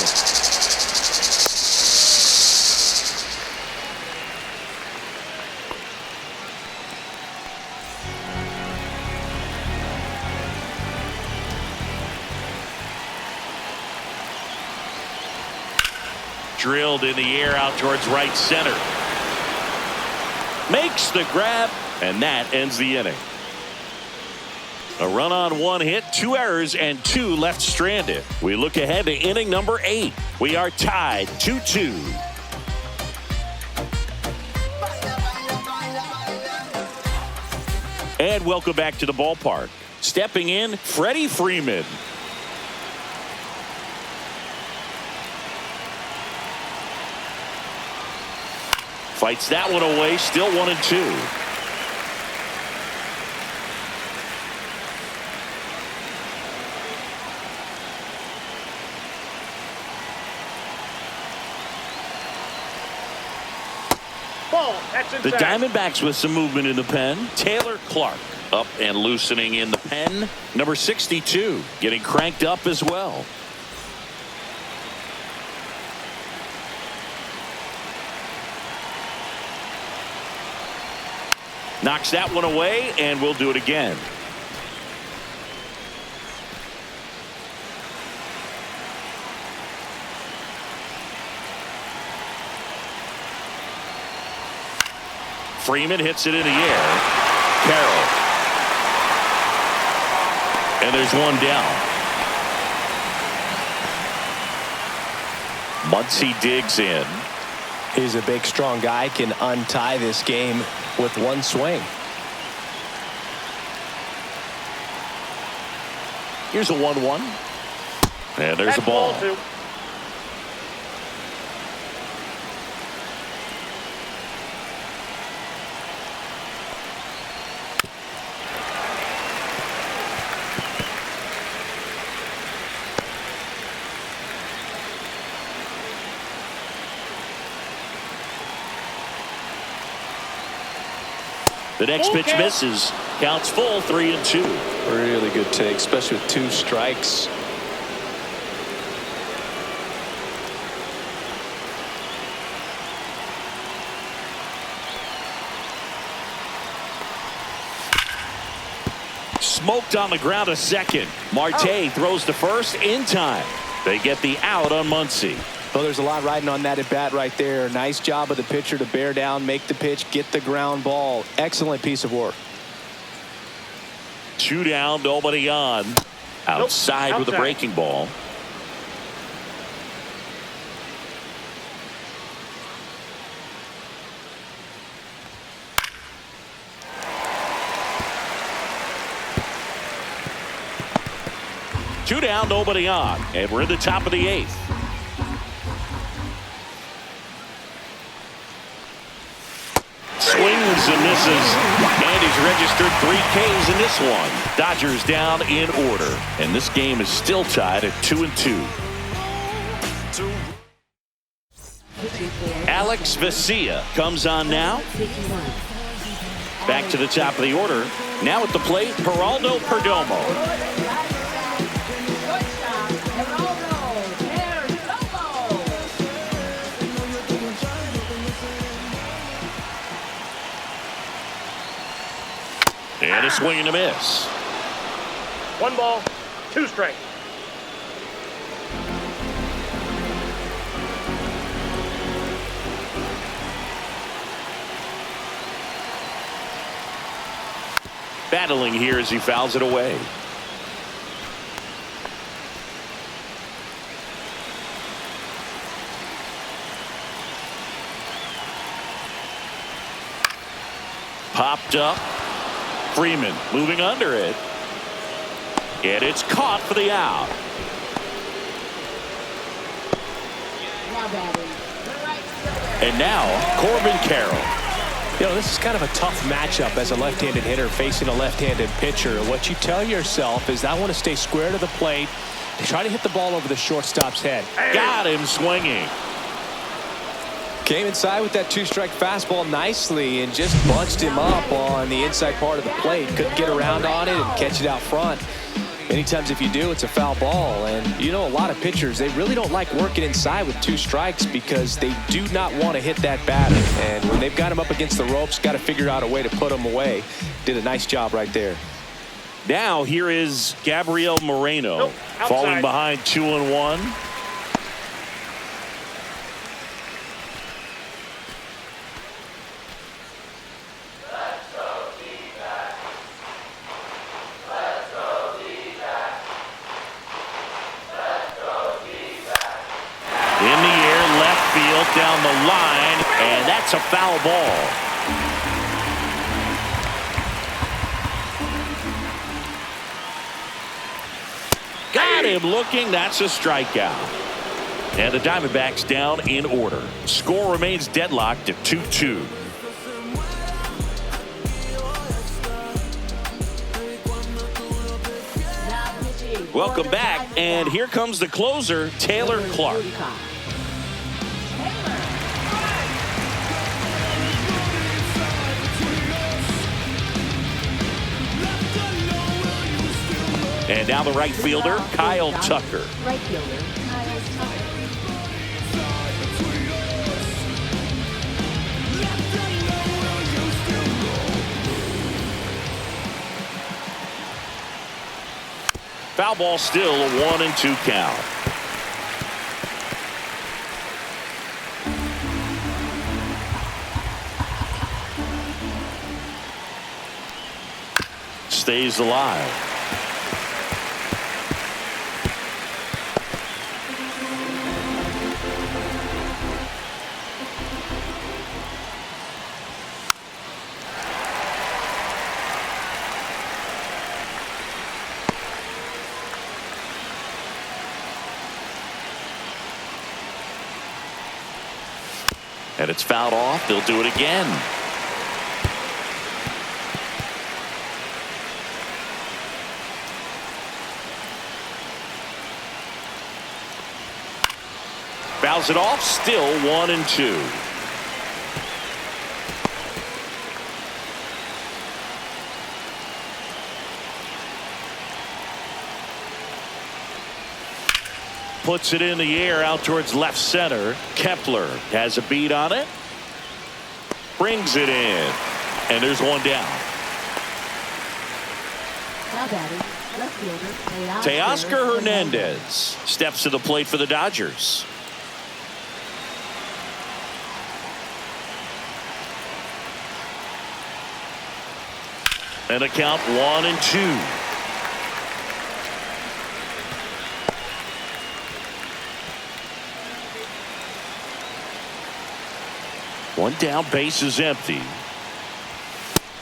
Drilled in the air out towards right center. Makes the grab, and that ends the inning. A run on one hit, 2 errors, and 2 left stranded. We look ahead to inning number 8. We are tied 2-2. And welcome back to the ballpark. Stepping in, Freddie Freeman. Fights that one away, still 1-2. The Diamondbacks with some movement in the pen. Taylor Clark up and loosening in the pen. Number 62 getting cranked up as well. Knocks that one away, and we'll do it again. Freeman hits it in the air. Carroll. And there's one down. Muncy digs in. He's a big, strong guy, can untie this game with one swing. Here's a 1-1. And there's a ball. The next pitch misses. Counts full, 3-2. Really good take, especially with 2 strikes. Smoked on the ground a second. Marte throws to first in time. They get the out on Muncy. Well, there's a lot riding on that at bat right there. Nice job of the pitcher to bear down, make the pitch, get the ground ball. Excellent piece of work. 2 down, nobody on. Outside with a breaking ball. Two down, nobody on, and we're in the top of the 8th. Swings and misses, and he's registered 3 Ks in this one. Dodgers down in order, and this game is still tied at 2-2. Alex Vesia comes on now. Back to the top of the order. Now at the plate, Geraldo Perdomo. And a swing and a miss. 1 ball, 2 strikes. Battling here as he fouls it away. Popped up. Freeman moving under it. And it's caught for the out. Now batting, the right fielder. And now Corbin Carroll. You know, this is kind of a tough matchup as a left-handed hitter facing a left-handed pitcher. What you tell yourself is, I want to stay square to the plate, try to hit the ball over the shortstop's head. Got him swinging. Came inside with that two-strike fastball nicely and just bunched him up on the inside part of the plate. Couldn't get around on it and catch it out front. Many times if you do, it's a foul ball. And you know, a lot of pitchers, they really don't like working inside with two strikes because they do not want to hit that batter. And when they've got him up against the ropes, got to figure out a way to put him away. Did a nice job right there. Now here is Gabriel Moreno. Nope, outside. Falling behind 2-1. In the air, left field, down the line, and that's a foul ball. Got him looking. That's a strikeout. And the Diamondbacks down in order. Score remains deadlocked at 2-2. Now pitching. Welcome back, and here comes the closer, Taylor Clark. And now the right fielder, Kyle Tucker. Right fielder, Kyle Tucker. Foul ball, still a 1-2 count. Stays alive. And it's fouled off. They'll do it again. Fouls it off. Still 1-2. Puts it in the air out towards left center. Kepler has a beat on it. Brings it in. And there's one down. Now batting, left fielder, Teoscar Hernandez steps to the plate for the Dodgers. And a count 1-2. One down, base is empty.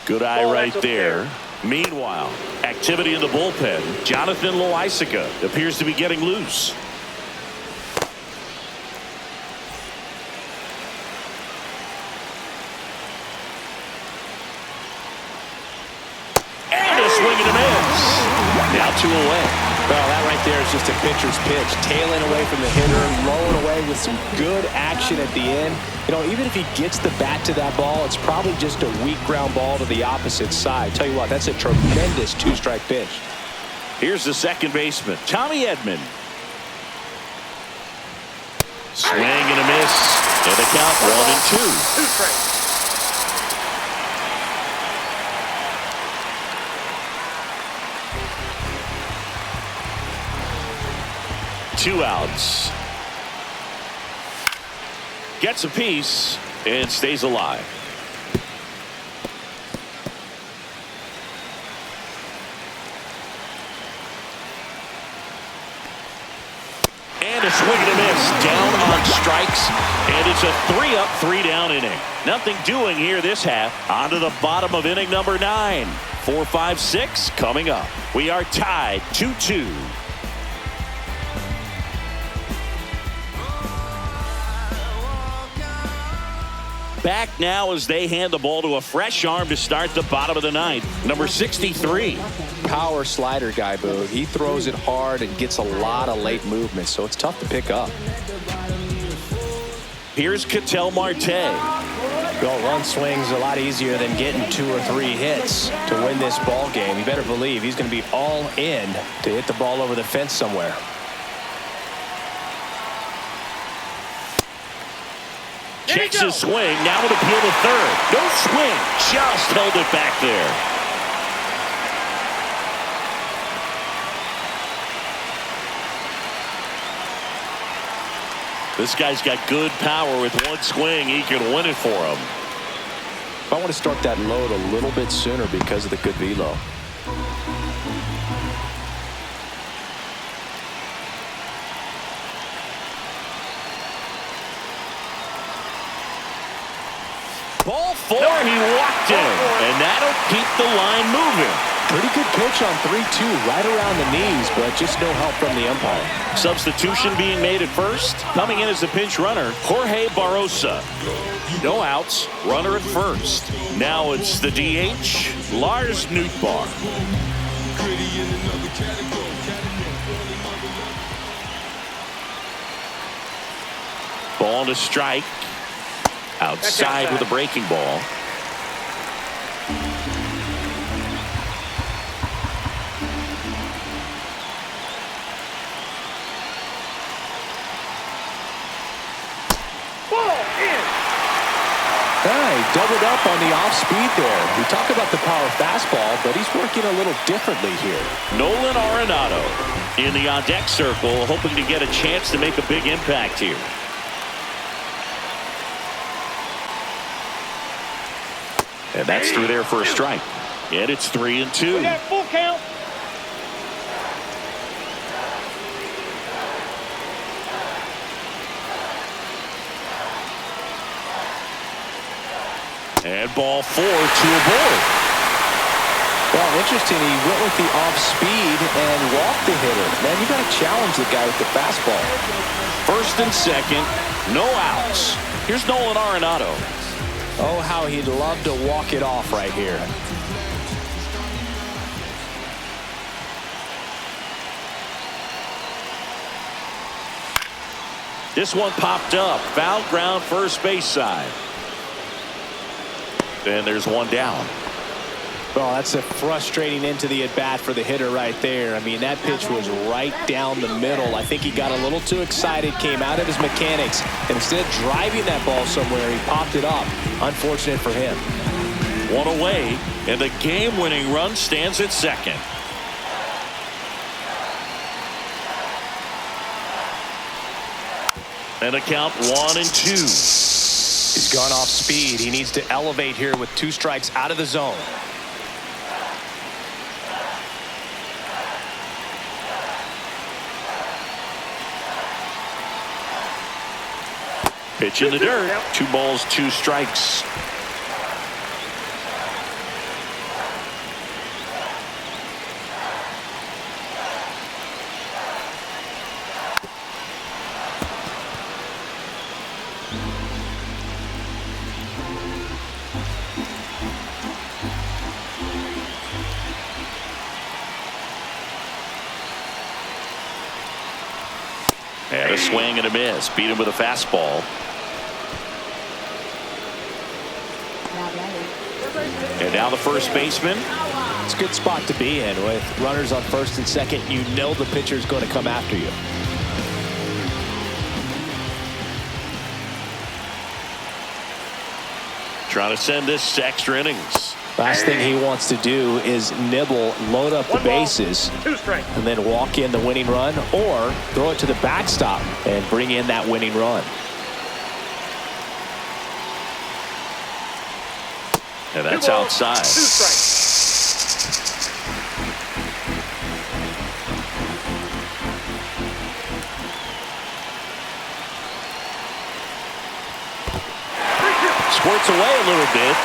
Good eye right there. Meanwhile, activity in the bullpen. Jonathan Loaisiga appears to be getting loose. And a swing and a miss. Now 2 away. Well, that right there is just a pitcher's pitch. Tailing away from the hitter, lowing away with some good action at the end. You know, even if he gets the bat to that ball, it's probably just a weak ground ball to the opposite side. Tell you what, that's a tremendous two-strike pitch. Here's the second baseman, Tommy Edman. Swing and a miss. And the count 1-2. 2 strikes. Two outs. Gets a piece and stays alive. And a swing and a miss. Down on strikes. And it's a 3-up, 3-down inning. Nothing doing here this half. On to the bottom of inning number 9. 4, 5, 6 coming up. We are tied 2-2. Back now as they hand the ball to a fresh arm to start the bottom of the 9th. Number 63. Power slider guy, Boo. He throws it hard and gets a lot of late movement, so it's tough to pick up. Here's Ketel Marte. Well, one swing's a lot easier than getting 2 or 3 hits to win this ball game. You better believe he's going to be all in to hit the ball over the fence somewhere. Checks his swing. Now with appeal to third. No swing. Just held it back there. This guy's got good power. With one swing, he can win it for him. I want to start that load a little bit sooner because of the good velo. Ball 4, he walked in, and that'll keep the line moving. Pretty good pitch on 3-2, right around the knees, but just no help from the umpire. Substitution being made at first. Coming in as the pinch runner, Jorge Barrosa. No outs, runner at first. Now it's the DH, Lars Nootbaar. Ball to strike. Outside with a breaking ball. He doubled up on the off speed there. We talk about the power fastball, but he's working a little differently here. Nolan Arenado in the on-deck circle, hoping to get a chance to make a big impact here. And that's through there for a strike. And it's 3-2. Full count. And ball 4 to a board. Well, interesting. He went with the off speed and walked the hitter. Man, you got to challenge the guy with the fastball. First and second, no outs. Here's Nolan Arenado. Oh, how he'd love to walk it off right here. This one popped up. Foul ground first base side. And there's one down. Well, that's a frustrating into the at-bat for the hitter right there. I mean, that pitch was right down the middle. I think he got a little too excited, came out of his mechanics, and instead of driving that ball somewhere, he popped it up. Unfortunate for him. One away, and the game-winning run stands at second. And a count 1-2. He's gone off speed. He needs to elevate here with 2 strikes out of the zone. Pitch in the dirt. 2 balls, 2 strikes. And a swing and a miss. Beat him with a fastball. And now the first baseman. It's a good spot to be in. With runners on first and second, you know the pitcher's going to come after you. Trying to send this to extra innings. Last thing he wants to do is nibble, load up the bases, 2 strikes. and then walk in the winning run, or throw it to the backstop and bring in that winning run. And that's outside. 2 strikes. Squirts away a little bit.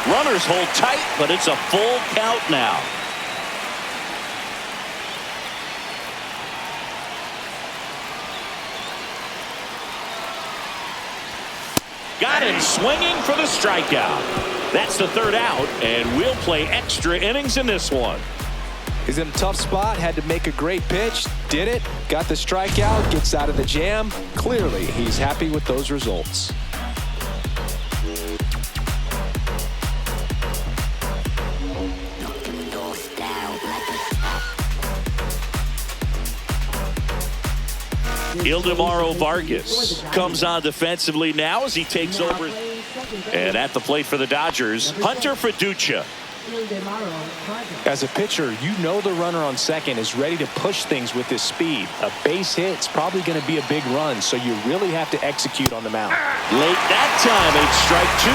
Runners hold tight, but it's a full count now. Got him swinging for the strikeout. That's the third out, and we'll play extra innings in this one. He's in a tough spot, had to make a great pitch, did it, got the strikeout, gets out of the jam. Clearly, he's happy with those results. Ildemaro Vargas comes on defensively now as he takes over. And at the plate for the Dodgers, Hunter Fiducia. As a pitcher, you know the runner on second is ready to push things with his speed. A base hit's probably going to be a big run, so you really have to execute on the mound. Late that time, and it's strike two.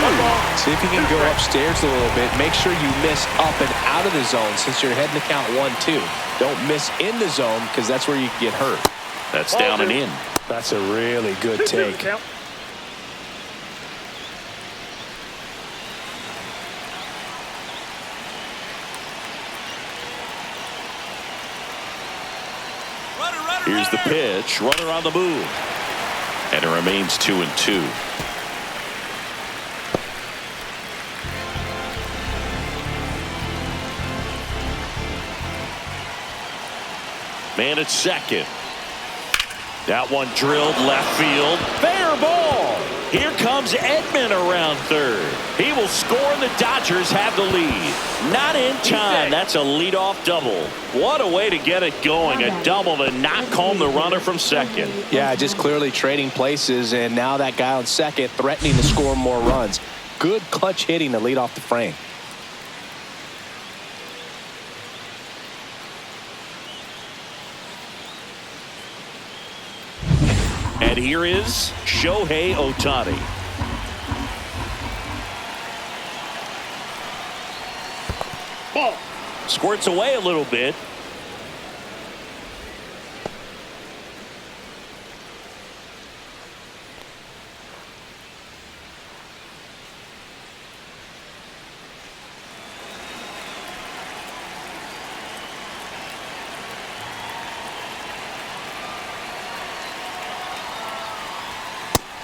See if you can go upstairs a little bit. Make sure you miss up and out of the zone since you're heading to count 1-2. Don't miss in the zone because that's where you get hurt. That's down and in. That's a really good take. Here's the pitch. Runner on the move. And it remains 2-2. Man at second. That one drilled left field. Fair ball. Here comes Edman around third. He will score and the Dodgers have the lead. Not in time. That's a leadoff double. What a way to get it going. A double to knock home the runner from second. Yeah, just clearly trading places, and now that guy on second threatening to score more runs. Good clutch hitting to lead off the frame. And here is Shohei Ohtani. Ball. Squirts away a little bit.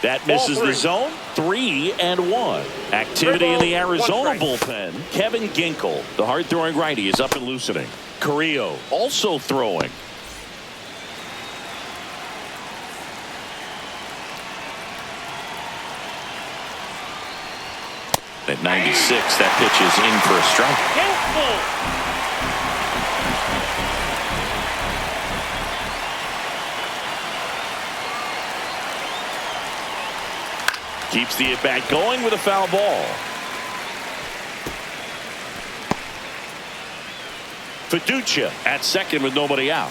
That misses the zone. 3-1. Activity in the Arizona bullpen. Kevin Ginkel, the hard-throwing righty, is up and loosening. Carrillo also throwing. At 96, that pitch is in for a strike. Keeps the at-bat going with a foul ball. Fiducia at second with nobody out.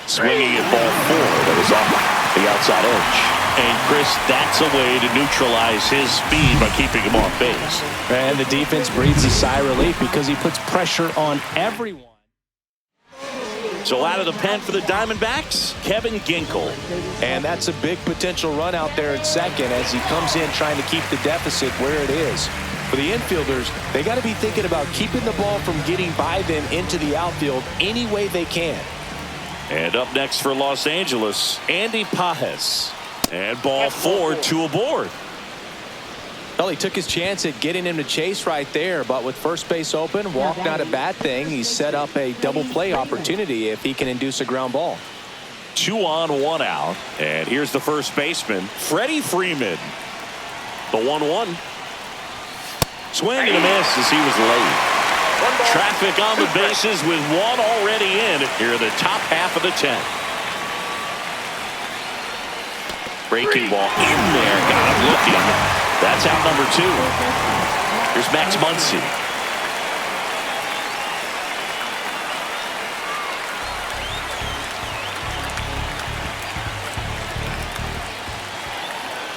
Swinging at ball 4 that was off the outside edge. And Chris, that's a way to neutralize his speed by keeping him off base. And the defense breathes a sigh of relief because he puts pressure on everyone. So out of the pen for the Diamondbacks, Kevin Ginkel. And that's a big potential run out there at second as he comes in trying to keep the deficit where it is. For the infielders, they got to be thinking about keeping the ball from getting by them into the outfield any way they can. And up next for Los Angeles, Andy Pages. And ball 4, 2 aboard. Well, he took his chance at getting him to chase right there, but with first base open, walk not a bad thing. He's set up a double play opportunity if he can induce a ground ball. 2 on, 1 out. And here's the first baseman, Freddie Freeman. The 1-1. Swing and a miss as he was late. Traffic on the bases with 1 already in here in the top half of the 10th. Breaking ball in there, got him looking. That's out number 2. Here's Max Muncy.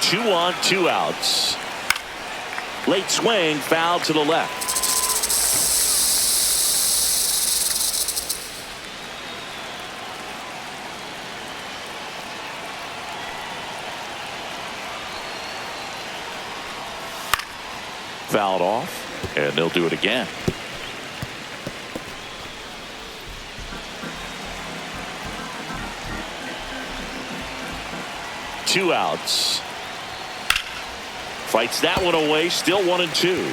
Two on, 2 outs. Late swing, foul to the left. Fouled off, and they'll do it again. Two outs. Fights that one away, still 1-2.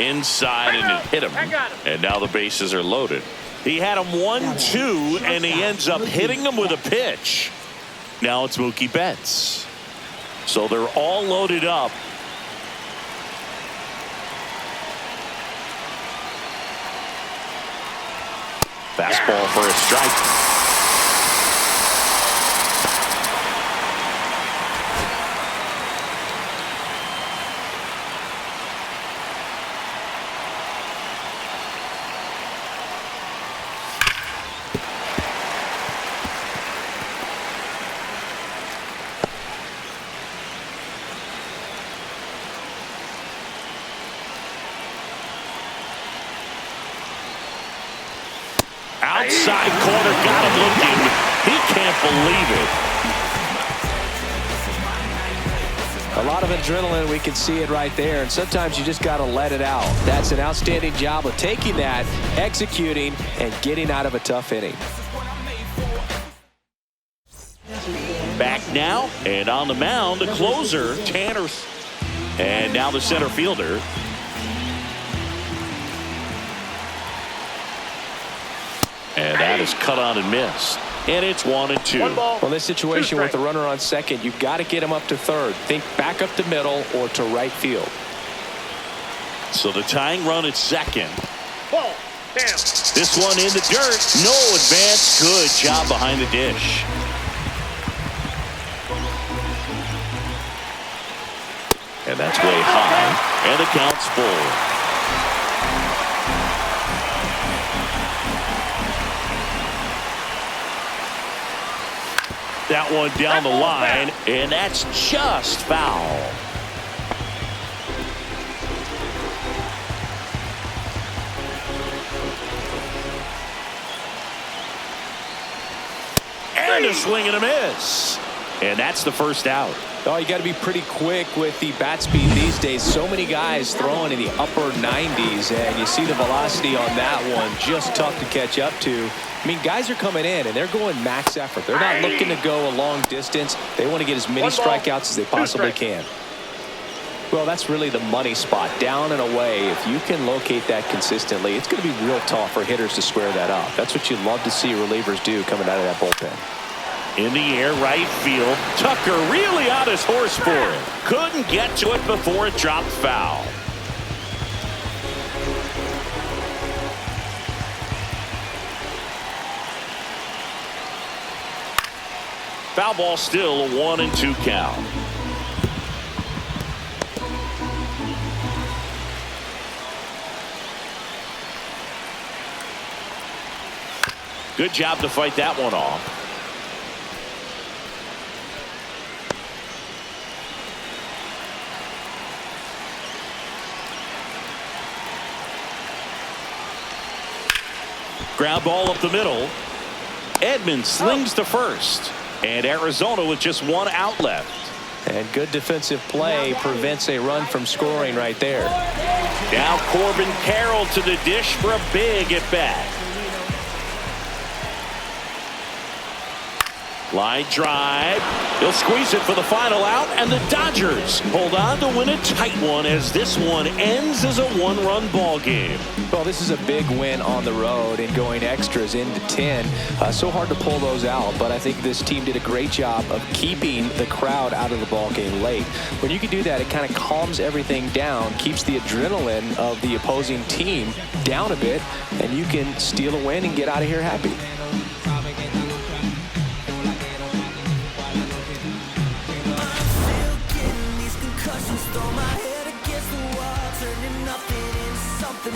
Inside, and it hit him. And now the bases are loaded. He had him 1-2, and he ends up hitting him with a pitch. Now it's Mookie Betts. So they're all loaded up. Fastball for a strike. Outside corner, got him looking. He can't believe it. A lot of adrenaline, we can see it right there, and sometimes you just got to let it out. That's an outstanding job of taking that, executing, and getting out of a tough inning. Back now, and on the mound, the closer, Tanner. And now the center fielder. And that is cut on and missed. And it's 1-2. Well, in this situation with the runner on second, you've got to get him up to third. Think back up the middle or to right field. So the tying run at second. Ball. Damn. This one in the dirt. No advance. Good job behind the dish. And that's way high. And the count's full. That one down the line, and that's just foul. And a swing and a miss. And that's the first out. Oh, you got to be pretty quick with the bat speed these days. So many guys throwing in the upper 90s, and you see the velocity on that one. Just tough to catch up to. I mean, guys are coming in, and they're going max effort. They're not looking to go a long distance. They want to get as many strikeouts as they possibly can. Well, that's really the money spot, down and away. If you can locate that consistently, it's going to be real tough for hitters to square that up. That's what you love to see relievers do coming out of that bullpen. In the air, right field. Tucker really on his horse for it. Couldn't get to it before it dropped foul. Foul ball, still a 1-2 count. Good job to fight that one off. Ground ball up the middle. Edman slings to first. And Arizona with just one out left. And good defensive play prevents a run from scoring right there. Now Corbin Carroll to the dish for a big at bat. Line drive. He'll squeeze it for the final out, and the Dodgers hold on to win a tight one as this one ends as a one-run ball game. Well, this is a big win on the road and going extras into 10. So hard to pull those out, but I think this team did a great job of keeping the crowd out of the ball game late. When you can do that, it kind of calms everything down, keeps the adrenaline of the opposing team down a bit, and you can steal a win and get out of here happy. Throw my head against the wall, turning nothing into something.